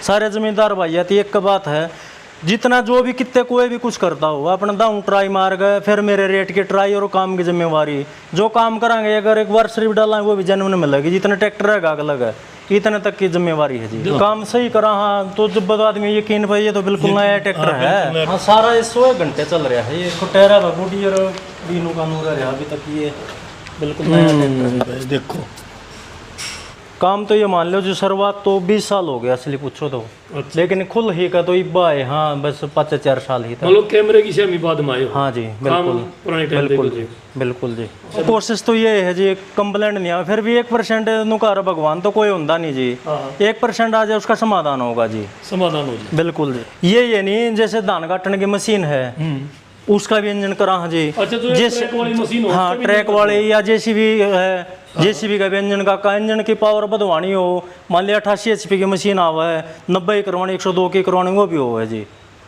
सारे जमींदार भाई तो एक बात है, जितना जो भी कितने कोई भी कुछ करता हो अपना दाऊं ट्राई मार गए, फिर मेरे रेट की ट्राई और काम की जिम्मेवारी जो काम कराएंगे, अगर एक बार सिर्फ डालेंगे वो भी जेन्युइन मिलेगी। जितना ट्रैक्टर है गाग लगा इतने तक की जिम्मेवारी है जी। काम सही करा हाँ तो जब बता आदमी यकीन भाई ये तो बिल्कुल नया ट्रैक्टर है। हाँ सारा ये 100 घंटे चल रहा है, ये खुटेरा बूटी और बीनू का नूर है अभी तक, ये बिल्कुल नया ट्रैक्टर है। देखो काम तो ये मान लो जो शुरुआत तो 20 साल हो गया असली पूछो तो, लेकिन खुल ही का तो इब्बा है हाँ बस 5-4 साल ही था। मतलब कैमरे की सेमी बाद में आए। हाँ जी बिल्कुल बिल्कुल जी बिल्कुल जी। कोशिश तो ये है जी कंप्लेंट नहीं आए, फिर भी 1% नुकार भगवान तो कोई होता नहीं जी, 1% आ जाए उसका समाधान होगा जी, समाधान हो जाए बिल्कुल जी। ये नहीं जैसे धान काटने की मशीन है उसका भी इंजन करा हाँ जी। अच्छा तो ट्रैक वाली मशीन हो, हाँ ट्रैक वाले या जेसीबी है, जेसीबी का भी इंजन की पावर बढ़वानी हो, मान लिया 88 HP की मशीन आवा है, 90 की करवानी 102 की करवानी वो भी हो है जी।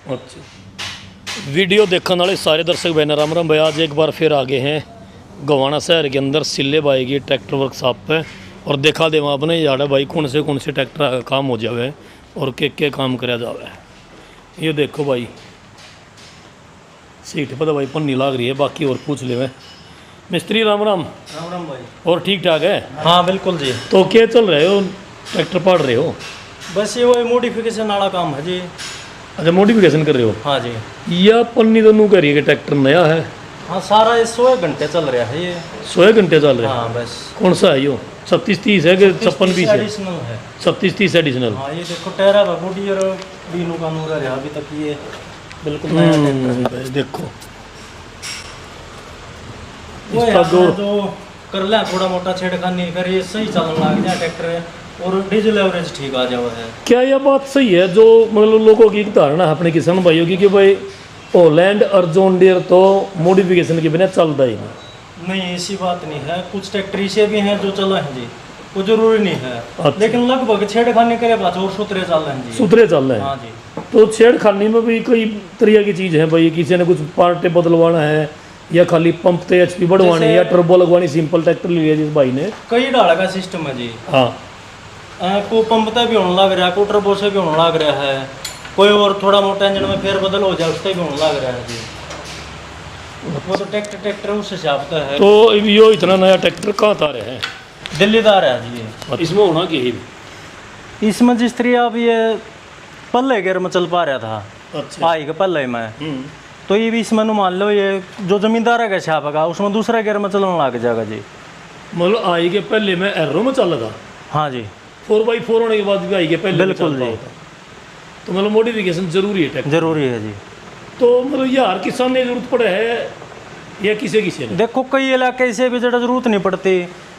अच्छा वीडियो देखने वाले सारे दर्शक बहन राम राम भाई, आज एक बार फिर आगे हैं गोवाना शहर के अंदर सिले बाई की ट्रैक्टर वर्कशॉप पे और देखा दे वहाँ अपने यार भाई कौन से ट्रैक्टर का काम हो जावे और के काम कराया जावे। ये देखो भाई सीट पर तो भाई पन्नी लाग रही है, बाकी और पूछ ले मैं। मिस्त्री राम राम भाई और ठीक ठाक है? हाँ बिल्कुल जी। तो क्या चल रहे हो, ट्रैक्टर पाड़ रहे हो? बस ये वही मॉडिफिकेशन वाला काम है जी। अच्छा मॉडिफिकेशन कर रहे हो? हाँ जी। या पन्नी दोनों करिए कि ट्रैक्टर नया है? हाँ सारा ये 100 घंटे चल रहा है, ये 100 घंटे चल रहे हैं। हाँ बस। कौन सा है यो 36-30 है कि 56-20 है? एडिशनल है 36-30 एडिशनल। हाँ ये देखो टायरा बूटी और बीनू का नूर है अभी तक, ये बिल्कुल नया ट्रैक्टर है। देखो इसका जो कर ले थोड़ा मोटा छेड़खानी कर ये सही चलने लग जाए ट्रैक्टर और डीजल एवरेज ठीक आ जाओ है। क्या यह बात सही है जो मतलब लोगों की एक धारणा है अपने किसान भाइयों की कि भाई हॉलैंड और जॉन डियर तो मॉडिफिकेशन के बिना चलता ही नहीं? ऐसी बात नहीं है, कुछ ट्रैक्टर ऐसे भी हैं जो चला है जी, वो जरूरी नहीं है। अच्छा। लेकिन लगभग छेड़खानी करे पास और सूत्रे चल रहे हैं जी। सूत्रे चल रहे हैं। हाँ जी। तो छेड़खानी में भी कई तरह की चीज़ है भाई, किसी ने कुछ पार्टे बदलवाना है या खाली पंप ते HP बढ़वानी या टर्बो लगवानी, सिंपल ट्रैक्टर लिया जिस भाई ने कई डाला का सिस्टम है जी। हाँ को पंप से भी होने लग रहा है, को टर्बो से भी होने लग रहा है, कोई और थोड़ा मोटा इंजन में फेर बदल हो जाए उससे भी होने लग रहा है जी। वो तो ट्रैक्टर उस हिसाब से है। तो यो इतना नया ट्रैक्टर कहाँ था रहे हैं? दिल्ली दार है जी। इसमें होना कि इसमें जिस तरह अब ये पल्ले गेर में चल पा रहा था। अच्छा। आई के पल्ले में तो ये भी इसमें मान लो ये जो जमींदार है छाप का उसमें दूसरा गेयर में चलने लग जाएगा जी। मतलब आई के पहले में एरो में चल रहा था? हाँ जी। 4x4 होने के बाद भी आई के पहले बिल्कुल जी। तो मतलब मॉडिफिकेशन जरूरी है ट्रैक्टर? जरूरी है जी। तो मतलब यार किसान ने जरूरत पड़े है या किसे ने? देखो कई इलाके ऐसे भी ज़्यादा जरूरत नहीं पड़ती,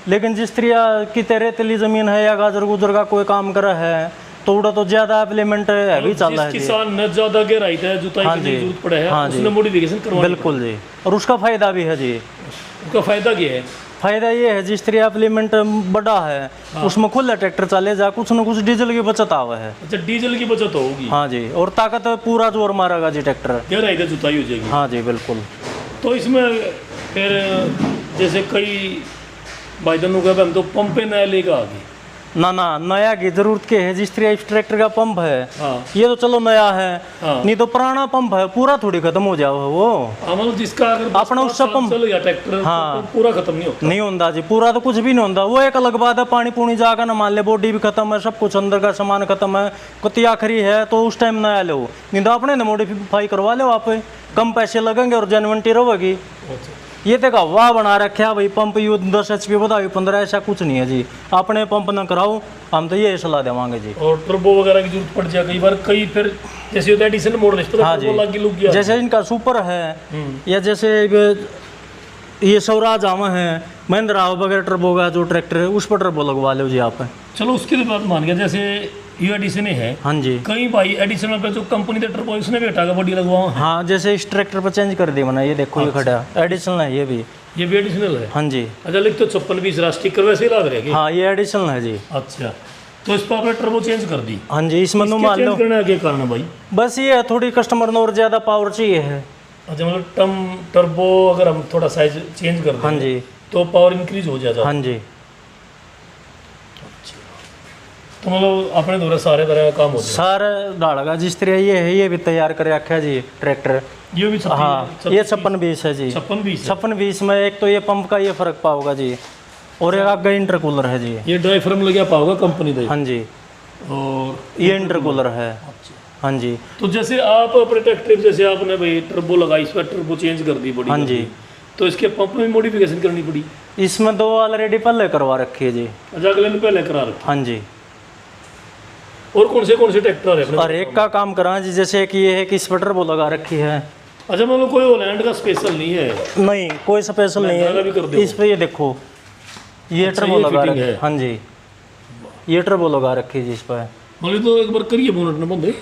लेकिन जिस तरह की रेतीली जमीन है या गाजर गुजर का कोई काम कर रहा है तो उड़ा तो ज्यादा एप्लीमेंट है भी चल रहा है। किसान ने ज्यादा गहराई है जुताई की जरूरत पड़े है, उसने मॉडिफिकेशन करवानी। बिल्कुल जी। और उसका फायदा भी है जी। उसका फायदा क्या है? फायदा ये है जिस तरह एप्लीमेंट बड़ा है उसमें खुला ट्रैक्टर चले जा, कुछ न कुछ डीजल की बचत आवा है। अच्छा डीजल की बचत होगी। हाँ जी। और ताकत पूरा जोर मारेगा जी ट्रैक्टर, गहराई से जुताई हो जाएगी। हाँ जी बिल्कुल। तो इसमें फिर जैसे कई भाईदनों का हम तो पंपे नया लेकर आ गए ना नया की जरूरत के है। जिस तरह इस ट्रैक्टर का पंप है ये तो चलो नया है, नहीं तो पुराना पंप है पूरा थोड़ी खत्म हो जाओ है वो। मतलब जिसका अगर अपना उसका पंप चल गया ट्रैक्टर तो पूरा खत्म नहीं होता जी, पूरा तो कुछ भी नहीं होता। वो एक अलग बात है, पानी पूनी जाकर ना मान ले बॉडी भी खत्म है, सब कुछ अंदर का सामान खत्म है, कुत्ती आखिरी है तो उस टाइम नया लो, नहीं तो अपने मॉडिफाई करवा लो आप, कम पैसे लगेंगे और जेन्युइनिटी रहेगी। ये देखा वाह बना रखा भाई पंप यू 10 HP बताओ 15, ऐसा कुछ नहीं है जी। अपने पंप ना कराओ, हम तो ये सलाह देवांगे जी। और टर्बो वगैरह की जरूरत पड़ जाए कई बार, कई फिर जैसे होता है एडिशन मॉडल इस पर टर्बो लग गया, जैसे इनका सुपर है या जैसे ये स्वराज आवा है, महिंद्रा वगैरह टर्बो का जो ट्रैक्टर है उस पर टर्बो लगवा लो जी आप। चलो उसकी तो बात मान गया, जैसे ये एडिशन है। हाँ जी। कई भाई एडिशनल पे जो कंपनी का टर्बो उसने भी हटा के बॉडी लगवाओ। हाँ जैसे इस ट्रैक्टर पर चेंज कर दी मैंने, ये देखो ये खड़ा एडिशनल है, ये भी एडिशनल है। हाँ जी। अच्छा लिख तो 56-20 राष्ट्रीय कर वैसे ही लग रहा है। हाँ ये एडिशनल है जी। अच्छा तो इस पर आपने टर्बो चेंज कर दी? हाँ जी। इसमें मान लो करने का कारण है भाई? बस ये है थोड़ी कस्टमर ने और ज्यादा पावर चाहिए है। अच्छा मतलब टर्बो अगर हम थोड़ा साइज चेंज कर दें हाँ जी तो पावर इंक्रीज हो जाता है। हाँ जी। तो मतलब अपने दौरे सारे तरह का काम होता सर डालेगा जिस तरह ये है, ये भी तैयार कर रखा है जी ट्रैक्टर। है। ये भी हाँ, ये 56-20 है जी। 56-20 है। 56-20 में एक तो ये पंप का ये फर्क पाओगा जी, और एक आगे इंटरकूलर है जी। ये डायफ्राम लग गया पाओगा कंपनी दे, हाँ जी, और ये इंटरकूलर है। हाँ जी। तो जैसे आप अपने ट्रैक्टर जैसे आपने भाई टर्बो लगाई, इस पर टर्बो चेंज कर दी बड़ी, हाँ जी, तो इसके पंप में मॉडिफिकेशन करनी पड़ी? इसमें 2 ऑलरेडी पहले करवा रखी है जी। अच्छा, अगले ने पहले करा रखी। हाँ जी, और कौन से ट्रैक्टर है अपने? और एक का काम करा जी, जैसे कि ये है कि इस पर टर्बो लगा रखी है। अच्छा, मतलब कोई होलैंड का स्पेशल नहीं है? नहीं, कोई स्पेशल नहीं लगा भी कर है। दो। इस पे ये देखो, ये अच्छा, टर्बो ये लगा फिटिंग रखी है। हाँ जी, ये टर्बो लगा रखी है जी इस पर। मतलब तो एक बार करिए बोनट में बंदे,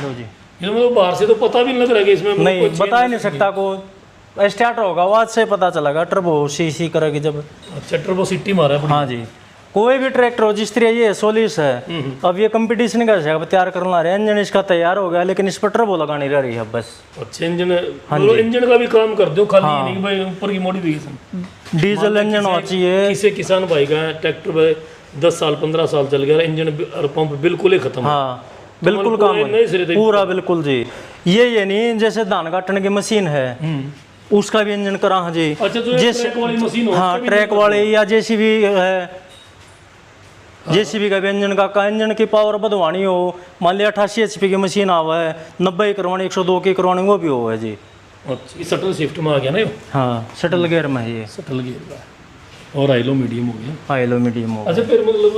लो जी। ये मतलब बाहर से तो पता भी नहीं लग रहा है कि इसमें नहीं, कोई change बता ही नहीं सकता को, स्टार्ट होगा आवाज से पता चलेगा टर्बो सी करेगी जब। अच्छा, टर्बो सिटी मारा है। हाँ जी, कोई भी ट्रैक्टर हो जिस तरह ये सोलिस है, अब ये कंपटीशन का है, अब तैयार करना रहे, इंजन इसका तैयार हो गया, लेकिन इस पर टर्बो लगानी रह रही है बस। अच्छा, इंजन मतलब इंजन का भी काम कर दो, खाली ये नहीं भाई ऊपर की मॉडिफिकेशन। डीजल इंजन होना चाहिए। किसी किसान भाई का ट्रैक्टर पे 10 साल 15 साल चल गया, इंजन और पंप बिल्कुल ही खत्म। हाँ, बिल्कुल काम नए सिरे से पूरा बिल्कुल जी। ये नहीं जैसे धान काटने की मशीन है, उसका भी इंजन करा हाँ जी। अच्छा, तो जैसे ट्रैक वाली मशीन हो, हाँ, ट्रैक वाले या जेसीबी है, जेसीबी का भी इंजन का इंजन की पावर बढ़वानी हो, मान लिया 88 HP की मशीन आवा है, 90 की करवानी, 102 की करवानी, वो भी हो है जी। अच्छा, ये शटल शिफ्ट में आ गया ना, ये हाँ, शटल गियर में है ये। शटल गियर का, और आइलो मीडियम हो गया। हाइलो मीडियम हो। अच्छा, फिर मतलब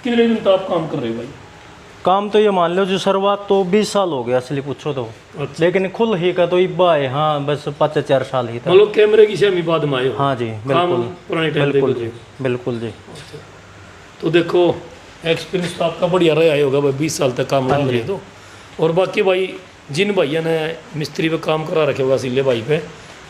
कितने दिन तक आप काम कर रहे हो भाई? काम तो ये मान लो जो शुरुआत तो 20 साल हो गया असली पूछो तो, अच्छा। लेकिन खुल ही का तो इब्बा है। हाँ, बस 5-4 साल ही था। मतलब कैमरे की शर्मी बाद में आए हो? हाँ जी, काम बिल्कुल पुराने टाइम बिल्कुल जी, बिल्कुल जी। तो देखो एक्सपीरियंस तो आपका बढ़िया रहा होगा भाई, 20 साल तक काम लगा तो। और बाकी भाई जिन भाइयों ने मिस्त्री पे काम करा रखे होगा सिले भाई पे,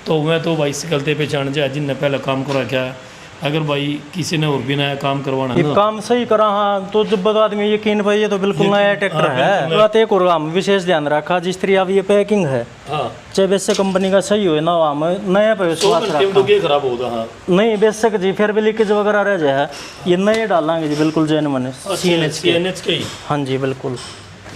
तो मैं तो भाई सिकलते पहचान जाए जिनने पहले काम करा रखा है। अगर भाई किसी ने और भी नया काम करवाना है ये ना, काम सही करा हाँ, तो जब बता आदमी यकीन भाई ये तो बिल्कुल नया ट्रैक्टर है। बात एक और काम विशेष ध्यान रखा, जिस तरह अब ये पैकिंग है, हाँ, चाहे बेशक कंपनी का सही हो ना, हम नया पे तो विश्वास घंटे में तो क्या खराब होगा। हाँ, नहीं बेशक जी, फिर भी लीकेज वगैरह रह जाए, ये नए डालेंगे जी, बिल्कुल जेन्युइन CNH के। CNH के ही हाँ जी, बिल्कुल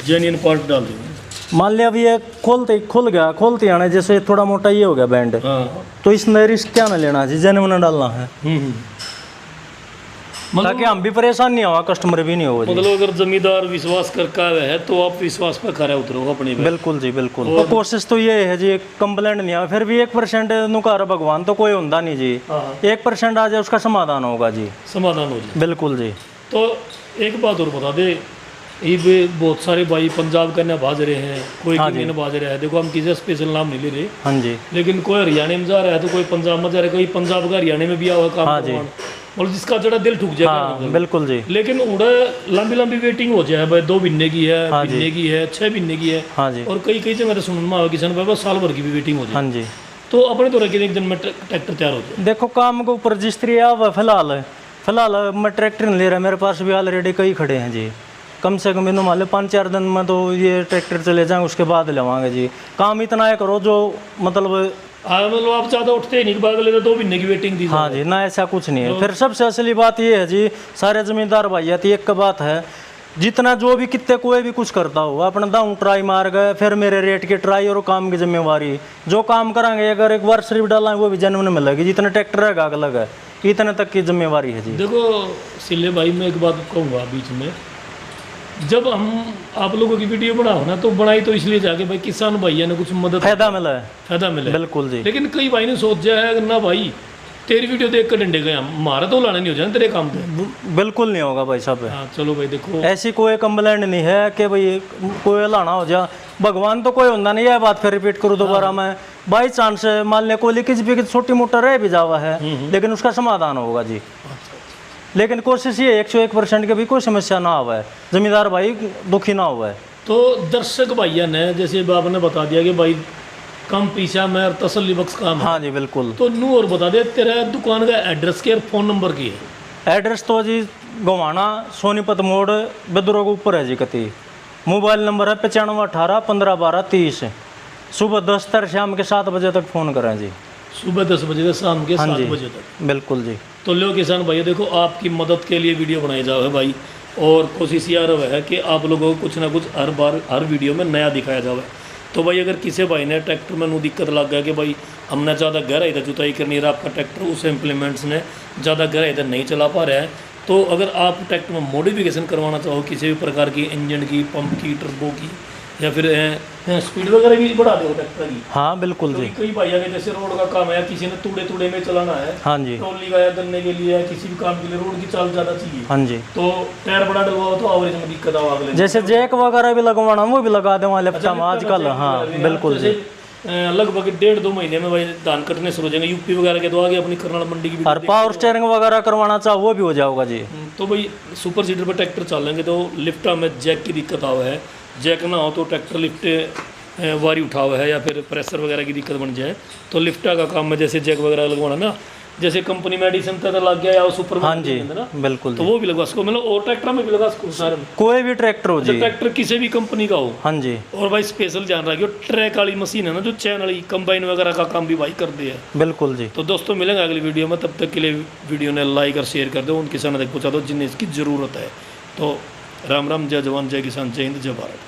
जेन्युइन पार्ट डाल देंगे। मान लिया अभी ये खुल गया, खोलते आने जैसे थोड़ा मोटा ये हो गया बैंड, हाँ, तो इसमें रिस्क क्या ना लेना जी, जेन्युइन डालना है, ताकि हम भी परेशान नहीं हुआ, कस्टमर भी नहीं हो जी। मतलब अगर जमींदार विश्वास करका है तो आप विश्वास पर खरे उतरो अपने पे। बिल्कुल जी, बिल्कुल। तो कोशिश तो ये है जी, कंप्लेंट नहीं आवे, फिर भी 1% नुकार भगवान तो कोई होता नहीं जी, हाँ, 1% आ जाए उसका समाधान होगा जी। समाधान हो जाए। बिल्कुल जी। तो एक बात और बता दे, ये भी बहुत सारे भाई पंजाब का बाज रहे हैं, कोई हाँ किन्ने बाज रहा है। देखो हम किसी स्पेशल नाम नहीं ले रहे, हाँ जी, लेकिन कोई हरियाणा में जा रहा है तो कोई पंजाब में जा रहा है, कोई पंजाब का हरियाणा में भी आवा काम हाँ जी। करवाने, और जिसका जरा दिल ठुक जाएगा। हाँ, बिल्कुल जी। लेकिन उड़ा लंबी लंबी वेटिंग हो जाए भाई, 2 महीने की है, हाँ जी। महीने की है, 6 महीने की है, हाँ जी, और कई कई जगह तो सुनने में आवा किसान भाई बस साल भर की भी वेटिंग हो जाए। हाँ जी। तो अपने तो रखे एक दिन में ट्रैक्टर तैयार हो जाए। देखो काम के ऊपर जिस तरह अब फिलहाल मैं ट्रैक्टर नहीं ले रहा, मेरे पास भी ऑलरेडी कई खड़े हैं जी। कम से कम इन्हों मान लो 5-4 दिन में तो ये ट्रैक्टर चले जाएंगे, उसके बाद लेवाएंगे जी। काम इतना है करो जो मतलब हाँ, मतलब आप ज़्यादा उठते ही नहीं, भाग लेते 2 महीने की वेटिंग दी। हाँ जी, ना ऐसा कुछ नहीं है। फिर सबसे असली बात ये है जी, सारे जमींदार भाई आती एक बात है, जितना जो भी कितने कोई भी कुछ करता हो, अपना दाऊं ट्राई मार गए, फिर मेरे रेट की ट्राई और काम की जिम्मेवारी, जो काम कराएंगे अगर एक बार सिर्फ डालेंगे वो भी जेन्युइन मिलेगी, जितना ट्रैक्टर है गाग लगा है, इतने तक की जिम्मेवारी है जी। देखो सिले भाई, मैं एक बात कहूँगा बीच में, जब हम आप लोगों की वीडियो बनाओ ना, तो बनाई तो इसलिए जाके भाई किसान भैया ने कुछ मदद फायदा मिला है, फायदा मिले। बिल्कुल जी। लेकिन कई भाई ने सोचा है ना भाई तेरी वीडियो देख कर डंडे गए, हमारा तो लाना नहीं हो जाए तेरे काम पे। बिल्कुल नहीं होगा भाई साहब। हाँ, चलो भाई देखो, ऐसी कोई कंप्लेंट नहीं है कि भाई कोई लाना हो जा, भगवान तो कोई होता नहीं। यह बात फिर रिपीट करूँ दोबारा मैं, बाई चांस मान लिया कोई लीकेज भी छोटी मोटा रह भी जावा है, लेकिन उसका समाधान होगा जी। लेकिन कोशिश ये 101% की भी कोई समस्या ना हुआ है, जमींदार भाई दुखी ना हुआ है। तो दर्शक भैया ने जैसे बाप ने बता दिया कि भाई कम पीछा में और तसल्ली बख्श काम है, हाँ जी, बिल्कुल। तो नू और बता दे तेरा दुकान का एड्रेस के और फ़ोन नंबर की है। एड्रेस तो जी गोवाना सोनीपत मोड़ बिद्रोह के ऊपर है जी कती। मोबाइल नंबर है 95 18 15 12 30। सुबह 10 से शाम के 7 बजे तक फ़ोन करें जी। सुबह 10 बजे से शाम के हाँ 7 जी बजे तक। बिल्कुल जी। तो लो किसान भाई देखो आपकी मदद के लिए वीडियो बनाई जाओ है भाई, और कोशिश यह रहा है कि आप लोगों को कुछ ना कुछ हर बार हर वीडियो में नया दिखाया जाए। तो भाई अगर किसी भाई ने ट्रैक्टर में नू दिक्कत लग गया कि भाई हमने ज़्यादा गहराई इधर जुताई करनी है, आपका ट्रैक्टर उस इम्प्लीमेंट्स ने ज़्यादा गहराई इधर नहीं चला पा रहा है, तो अगर आप ट्रैक्टर में मॉडिफिकेशन करवाना चाहो किसी भी प्रकार की, इंजन की, पंप की, टर्बो की, या फिर स्पीड वगैरह भी बढ़ा दो ट्रैक्टर की। हाँ बिल्कुल जी। कई भाई आगे जैसे रोड का काम है, किसी ने तूड़े तूड़े में चलाना है, हाँ जी ट्रॉली का या गन्ने के लिए, किसी भी काम के लिए रोड की चाल ज़्यादा चाहिए, हाँ जी। तो टायर बड़ा डलवाओ तो एवरेज में दिक्कत आओ अगले। जैसे जैक वगैरह भी लगवाना वो भी लगा दें वहाँ लेफ्टा में आजकल। हाँ बिल्कुल जी। लगभग 1.5-2 महीने में भाई धान कटने शुरू हो जाएंगे यूपी वगैरह के, तो आगे अपनी करनाल मंडी की भी। और पावर स्टेयरिंग वगैरह करवाना चाहो वो भी हो जाओगा जी। तो भाई सुपर सीडर पर ट्रैक्टर चलेंगे तो लिफ्टा में जैक की दिक्कत आवा है, जैक ना हो तो ट्रैक्टर लिफ्ट वारी उठा हुआ है, या फिर प्रेशर वगैरह की दिक्कत बन जाए तो लिफ्टा का काम में जैसे जैक वगैरह लगवाना ना, जैसे कंपनी में एडिशन तक लग गया या सुपर हाँ जी ना, बिल्कुल तो जी। वो भी लगवा सको, मतलब और ट्रैक्टर में भी लगा सको सारे में। कोई भी ट्रैक्टर हो जी। ट्रैक्टर किसी भी कंपनी का हो। हाँ जी और भाई स्पेशल ध्यान रखियो ट्रैक वाली मशीन है ना, जो चैन वाली कंबाइन वगैरह का काम भी भाई कर दिया है। बिल्कुल जी। तो दोस्तों मिलेंगे अगली वीडियो में, तब तक के लिए वीडियो ने लाइक और शेयर कर दो, उन किसानों तक पहुँचा दो जिन्हें इसकी ज़रूरत है। तो राम राम, जय जवान, जय किसान, जय हिंद, जय भारत।